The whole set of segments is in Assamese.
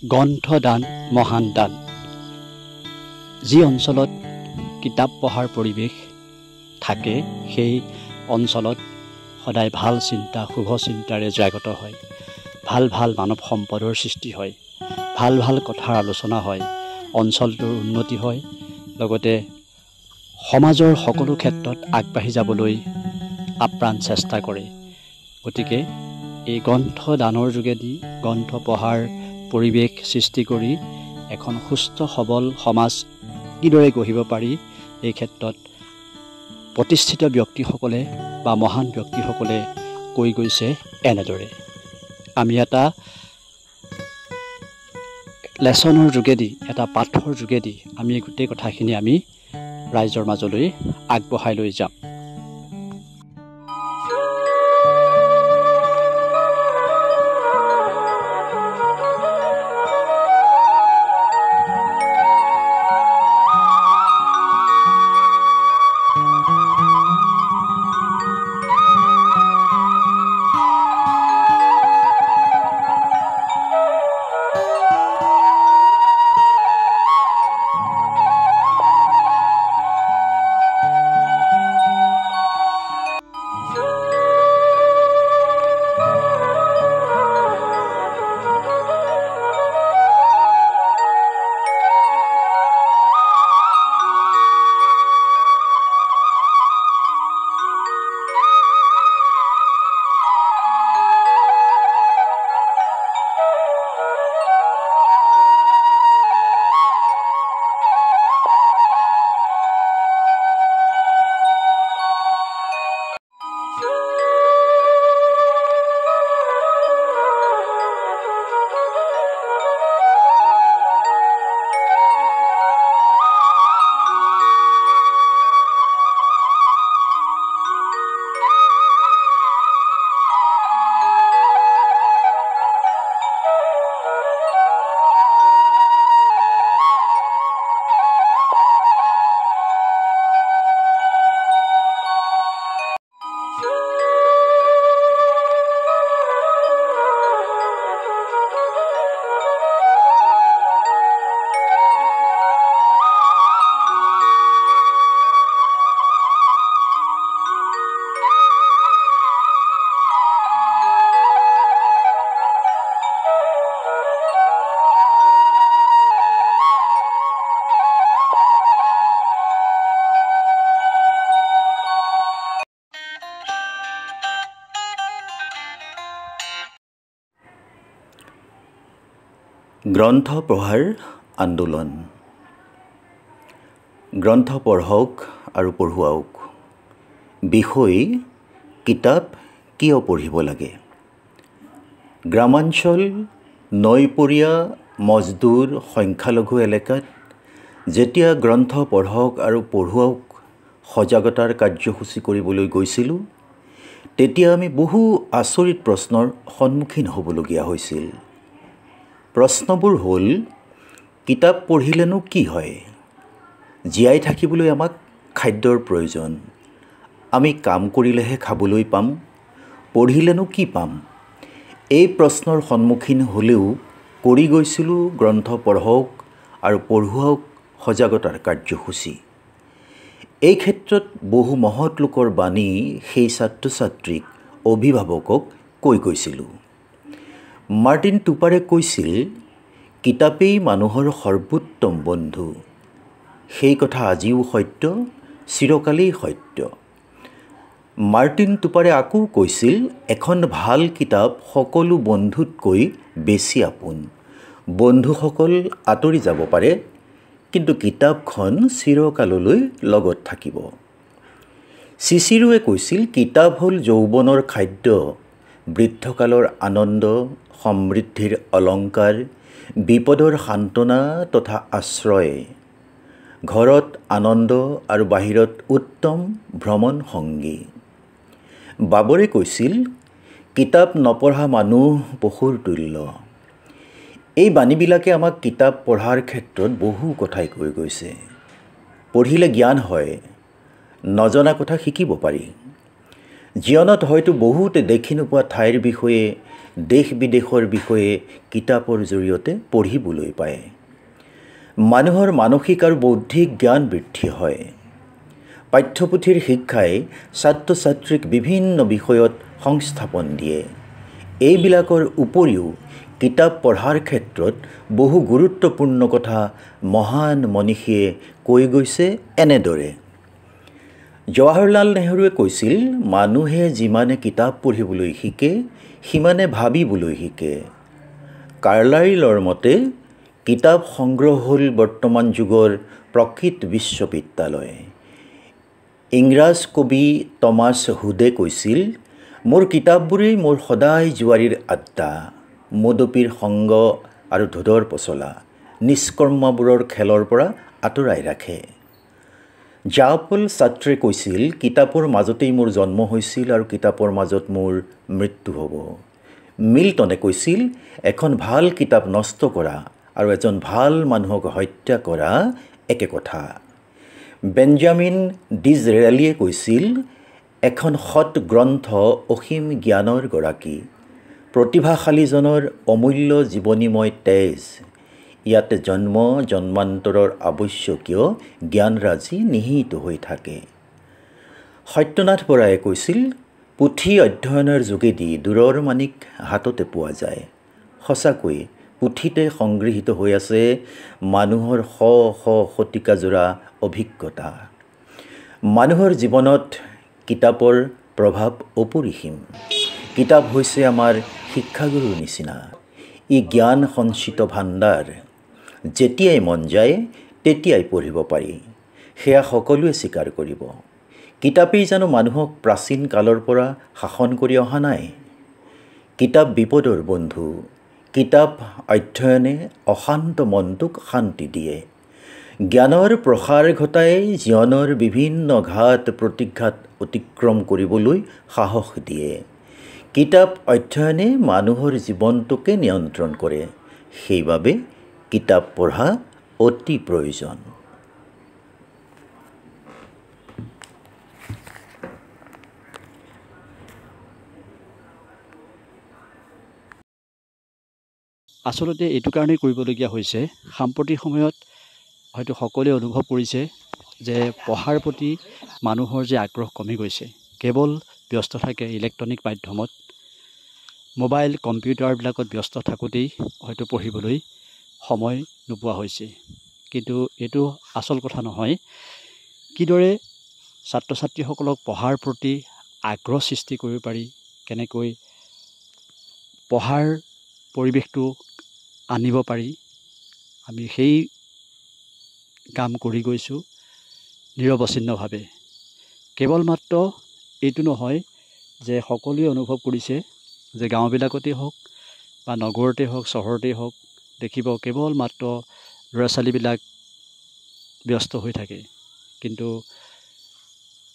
গ্ৰন্থদান মহান দান। যি অঞ্চলত কিতাপ পঢ়াৰ পৰিৱেশ থাকে সেই অঞ্চলত সদায় ভাল চিন্তা শুভ চিন্তাৰে জাগ্ৰত হয়, ভাল ভাল মানৱ সম্পদৰ সৃষ্টি হয়, ভাল ভাল কথাৰ আলোচনা হয়, অঞ্চলটোৰ উন্নতি হয়, লগতে সমাজৰ সকলো ক্ষেত্ৰত আগবাঢ়ি যাবলৈ আপ্ৰাণ চেষ্টা কৰে। গতিকে এই গ্ৰন্থদানৰ যোগেদি গ্ৰন্থ পঢ়াৰ পৰিৱেশ সৃষ্টি কৰি এখন সুস্থ সবল সমাজ কিদৰে গঢ়িব পাৰি এই ক্ষেত্ৰত প্ৰতিষ্ঠিত ব্যক্তিসকলে বা মহান ব্যক্তিসকলে কৈ গৈছে এনেদৰে। আমি এটা লেচনৰ যোগেদি এটা পাঠৰ যোগেদি আমি গোটেই কথাখিনি আমি ৰাইজৰ মাজলৈ আগবঢ়াই লৈ যাম। গ্ৰন্থ পঢ়াৰ আন্দোলন। গ্ৰন্থ পঢ়ক আৰু পঢ়ুৱাওক। বিষয় কিতাপ কিয় পঢ়িব লাগে। গ্ৰামাঞ্চল, নৈপৰীয়া, মজদুৰ, সংখ্যালঘু এলেকাত যেতিয়া গ্ৰন্থ পঢ়ক আৰু পঢ়ুৱাওক সজাগতাৰ কাৰ্যসূচী কৰিবলৈ গৈছিলোঁ, তেতিয়া আমি বহু আচৰিত প্ৰশ্নৰ সন্মুখীন হ'বলগীয়া হৈছিল। প্ৰশ্নবোৰ হ'ল, কিতাপ পঢ়িলেনো কি হয়? জীয়াই থাকিবলৈ আমাক খাদ্যৰ প্ৰয়োজন। আমি কাম কৰিলেহে খাবলৈ পাম, পঢ়িলেনো কি পাম? এই প্ৰশ্নৰ সন্মুখীন হ'লেও কৰি গৈছিলোঁ গ্ৰন্থ পঢ়ক আৰু পঢ়ুৱাওক সজাগতাৰ কাৰ্যসূচী। এই ক্ষেত্ৰত বহু মহৎ লোকৰ বাণী সেই ছাত্ৰ ছাত্ৰীক, অভিভাৱকক কৈ গৈছিলোঁ। মাৰ্টিন টুপাৰে কৈছিল, কিতাপেই মানুহৰ সৰ্বোত্তম বন্ধু। সেই কথা আজিও সত্য, চিৰকালেই সত্য। মাৰ্টিন টুপাৰে আকৌ কৈছিল, এখন ভাল কিতাপ সকলো বন্ধুতকৈ বেছি আপোন। বন্ধুসকল আঁতৰি যাব পাৰে, কিন্তু কিতাপখন চিৰকাললৈ লগত থাকিব। চিচিৰোৱে কৈছিল, কিতাপ হ'ল যৌৱনৰ খাদ্য, বৃদ্ধকালৰ আনন্দ, সমৃদ্ধিৰ অলংকাৰ, বিপদৰ সান্ত্বনা তথা আশ্ৰয়। ঘৰত আনন্দ আৰু বাহিৰত উত্তম ভ্ৰমণ সংগী। বাবৰে কৈছিল, কিতাপ নপঢ়া মানুহ পশুৰ তুল্য। এই বাণীবিলাকে আমাক কিতাপ পঢ়াৰ ক্ষেত্ৰত বহু কথাই কৈ গৈছে। পঢ়িলে জ্ঞান হয়, নজনা কথা শিকিব পাৰি। জীৱনত হয়তো বহুত দেখি নোপোৱা ঠাইৰ বিষয়ে দেশ বিদেশৰ বিষয়ে কিতাপৰ জৰিয়তে পঢ়িবলৈ পায়। মানুহৰ মানসিক আৰু বৌদ্ধিক জ্ঞান বৃদ্ধি হয়। পাঠ্যপুথিৰ শিক্ষাই ছাত্ৰ ছাত্ৰীক বিভিন্ন বিষয়ত সংস্থাপন দিয়ে। এইবিলাকৰ উপৰিও কিতাপ পঢ়াৰ ক্ষেত্ৰত বহু গুৰুত্বপূৰ্ণ কথা মহান মনীষীয়ে কৈ গৈছে এনেদৰে। জৱাহৰলাল নেহৰুৱে কৈছিল, মানুহে যিমানে কিতাপ পঢ়িবলৈ শিকে সিমানে ভাবিবলৈ শিকে। কাৰ্লাইলৰ মতে কিতাপ সংগ্ৰহ হ'ল বৰ্তমান যুগৰ প্ৰকৃত বিশ্ববিদ্যালয়। ইংৰাজ কবি টমাছ হুডে কৈছিল, মোৰ কিতাপবোৰেই মোৰ সদায় জোৱাৰীৰ আড্ডা, মদপিৰ সংগ আৰু ধোধৰ পচলা, নিষ্কৰ্মাবোৰৰ খেলৰ পৰা আঁতৰাই ৰাখে। জাপল ছাত্ৰে কৈছিল, কিতাপৰ মাজতেই মোৰ জন্ম হৈছিল আৰু কিতাপৰ মাজত মোৰ মৃত্যু হ'ব। মিল্টনে কৈছিল, এখন ভাল কিতাপ নষ্ট কৰা আৰু এজন ভাল মানুহক হত্যা কৰা একে কথা। বেঞ্জামিন ডিজৰেলিয়ে কৈছিল, এখন সৎ গ্ৰন্থ অসীম জ্ঞানৰ গৰাকী, প্ৰতিভাশালীজনৰ অমূল্য জীৱনীময় তেজ, ইয়াতে জন্ম জন্মান্তৰৰ আৱশ্যকীয় জ্ঞানৰাজি নিহিত হৈ থাকে। সত্যনাথ বৰায়ে কৈছিল, পুথি অধ্যয়নৰ যোগেদি দূৰৰ মানিক হাততে পোৱা যায়। সঁচাকৈ পুথিতে সংগৃহীত হৈ আছে মানুহৰ শ শ শতিকাজোৰা অভিজ্ঞতা। মানুহৰ জীৱনত কিতাপৰ প্ৰভাৱ অপৰিসীম। কিতাপ হৈছে আমাৰ শিক্ষাগুৰুৰ নিচিনা। ই জ্ঞান সঞ্চিত ভাণ্ডাৰ। যেতিয়াই মন যায় তেতিয়াই পঢ়িব পাৰি, সেয়া সকলোৱে স্বীকাৰ কৰিব। কিতাপেই জানো মানুহক প্ৰাচীন কালৰ পৰা শাসন কৰি অহা নাই? কিতাপ বিপদৰ বন্ধু। কিতাপ অধ্যয়নে অশান্ত মনটোক শান্তি দিয়ে। জ্ঞানৰ প্ৰসাৰ ঘটাই জীৱনৰ বিভিন্ন ঘাত প্ৰতিঘাত অতিক্ৰম কৰিবলৈ সাহস দিয়ে। কিতাপ অধ্যয়নে মানুহৰ জীৱনটোকে নিয়ন্ত্ৰণ কৰে। সেইবাবে কিতাপ পঢ়া অতি প্ৰয়োজন। আচলতে এইটো কাৰণেই কৰিবলগীয়া হৈছে, সাম্প্ৰতিক সময়ত হয়তো সকলোৱে অনুভৱ কৰিছে যে পঢ়াৰ প্ৰতি মানুহৰ যে আগ্ৰহ কমি গৈছে। কেৱল ব্যস্ত থাকে ইলেক্ট্ৰনিক মাধ্যমত, মোবাইল কম্পিউটাৰবিলাকত ব্যস্ত থাকোঁতেই হয়তো পঢ়িবলৈ সময় নোপোৱা হৈছে। কিন্তু এইটো আচল কথা নহয়। কিদৰে ছাত্ৰ ছাত্ৰীসকলক পঢ়াৰ প্ৰতি আগ্ৰহ সৃষ্টি কৰিব পাৰি, কেনেকৈ পঢ়াৰ পৰিৱেশটো আনিব পাৰি, আমি সেই কাম কৰি গৈছোঁ নিৰৱচ্ছিন্নভাৱে। কেৱল মাত্ৰ এইটো নহয় যে সকলোৱে অনুভৱ কৰিছে যে গাঁওবিলাকতেই হওক বা নগৰতেই হওক চহৰতেই হওক, দেখিব কেৱল মাত্ৰ ল'ৰা ছোৱালীবিলাক ব্যস্ত হৈ থাকে। কিন্তু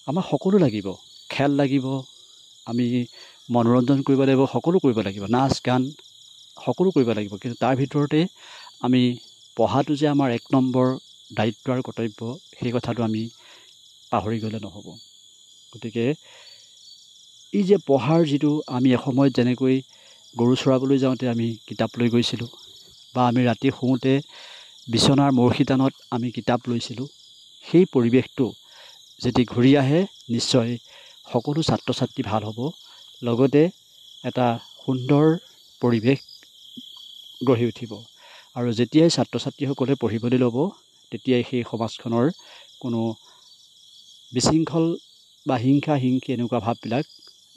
আমাৰ সকলো লাগিব, খেল লাগিব, আমি মনোৰঞ্জন কৰিব লাগিব, সকলো কৰিব লাগিব, নাচ গান সকলো কৰিব লাগিব। কিন্তু তাৰ ভিতৰতে আমি পঢ়াটো যে আমাৰ এক নম্বৰ দায়িত্ব আৰু কৰ্তব্য, সেই কথাটো আমি পাহৰি গ'লে নহ'ব। গতিকে এই যে পঢ়াৰ যিটো, আমি এসময়ত যেনেকৈ গৰু চৰাবলৈ যাওঁতে আমি কিতাপ লৈ গৈছিলোঁ, বা আমি ৰাতি শুওঁতে বিচনাৰ মূৰশিতানত আমি কিতাপ লৈছিলোঁ, সেই পৰিৱেশটো যদি ঘূৰি আহে নিশ্চয় সকলো ছাত্ৰ ছাত্ৰী ভাল হ'ব। লগতে এটা সুন্দৰ পৰিৱেশ গঢ়ি উঠিব। আৰু যেতিয়াই ছাত্ৰ ছাত্ৰীসকলে পঢ়িবলৈ ল'ব, তেতিয়াই সেই সমাজখনৰ কোনো বিশৃংখল বা হিংসা হিংসি এনেকুৱা ভাৱবিলাক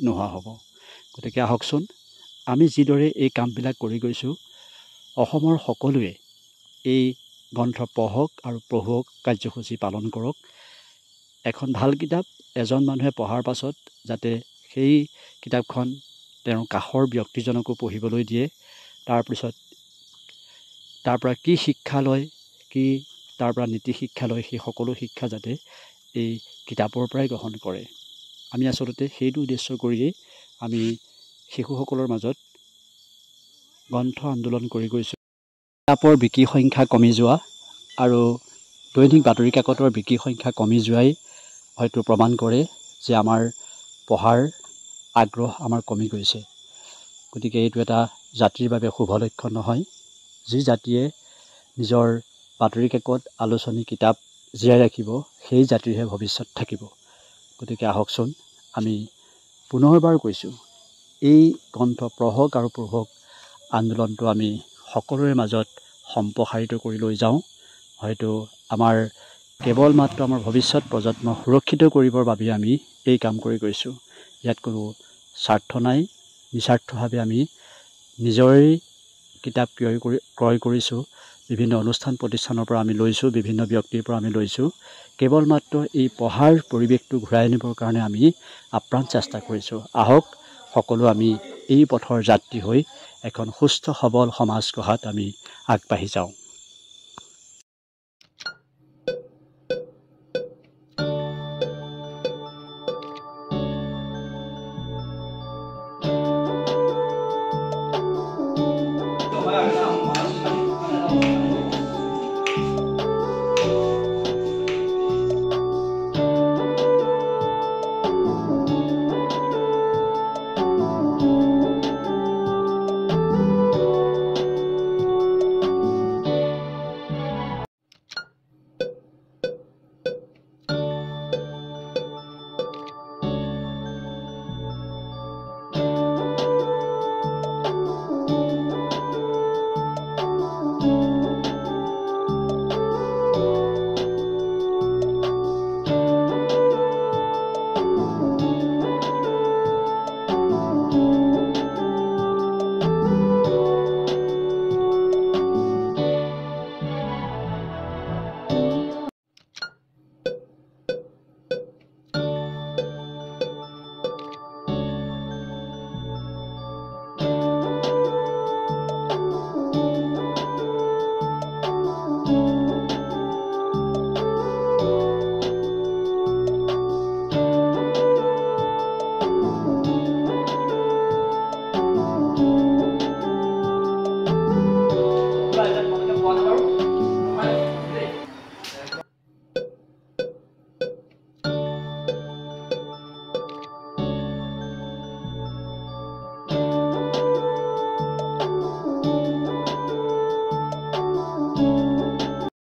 নোহোৱা হ'ব। গতিকে আহকচোন, আমি যিদৰে এই কামবিলাক কৰি গৈছোঁ, অসমৰ সকলোৱে এই গ্ৰন্থ পঢ়ক আৰু পঢ়ুৱক কাৰ্যসূচী পালন কৰক। এখন ভাল কিতাপ এজন মানুহে পঢ়াৰ পাছত যাতে সেই কিতাপখন তেওঁৰ কাষৰ ব্যক্তিজনকো পঢ়িবলৈ দিয়ে, তাৰপিছত তাৰ পৰা কি শিক্ষা লয়, কি তাৰ পৰা নীতি শিক্ষা লয়, সেই সকলো শিক্ষা যাতে এই কিতাপৰ পৰাই গ্ৰহণ কৰে। আমি আচলতে সেইটো উদ্দেশ্য কৰিয়েই আমি শিশুসকলৰ মাজত গ্ৰন্থ আন্দোলন কৰি গৈছোঁ। কিতাপৰ বিক্ৰী সংখ্যা কমি যোৱা আৰু দৈনিক বাতৰি কাকতৰ বিক্ৰী সংখ্যা কমি যোৱাই হয়তো প্ৰমাণ কৰে যে আমাৰ পঢ়াৰ আগ্ৰহ আমাৰ কমি গৈছে। গতিকে এইটো এটা জাতিৰ বাবে শুভ লক্ষণ নহয়। যি জাতিয়ে নিজৰ বাতৰি কাকত, আলোচনী, কিতাপ জীয়াই ৰাখিব, সেই জাতিৰহে ভৱিষ্যত থাকিব। গতিকে আহকচোন আমি পুনৰবাৰ কৈছোঁ, এই গ্ৰন্থ পঢ়ক আৰু পঢ়ক আন্দোলনটো আমি সকলোৰে মাজত সম্প্ৰসাৰিত কৰি লৈ যাওঁ। হয়তো আমাৰ কেৱল মাত্ৰ আমাৰ ভৱিষ্যত প্ৰজন্ম সুৰক্ষিত কৰিবৰ বাবে আমি এই কাম কৰি গৈছোঁ। ইয়াত কোনো স্বাৰ্থ নাই। নিস্বাৰ্থভাৱে আমি নিজৰেই কিতাপ ক্ৰয় কৰিছোঁ। বিভিন্ন অনুষ্ঠান প্ৰতিষ্ঠানৰ পৰা আমি লৈছোঁ, বিভিন্ন ব্যক্তিৰ পৰা আমি লৈছোঁ। কেৱল মাত্ৰ এই পঢ়াৰ পৰিৱেশটো ঘূৰাই আনিবৰ কাৰণে আমি আপ্ৰাণ চেষ্টা কৰিছোঁ। আহক সকলো আমি এই পথৰ যাত্ৰী হৈ এখন সুস্থ সবল সমাজ গঢ়াত আমি আগবাঢ়ি যাওঁ।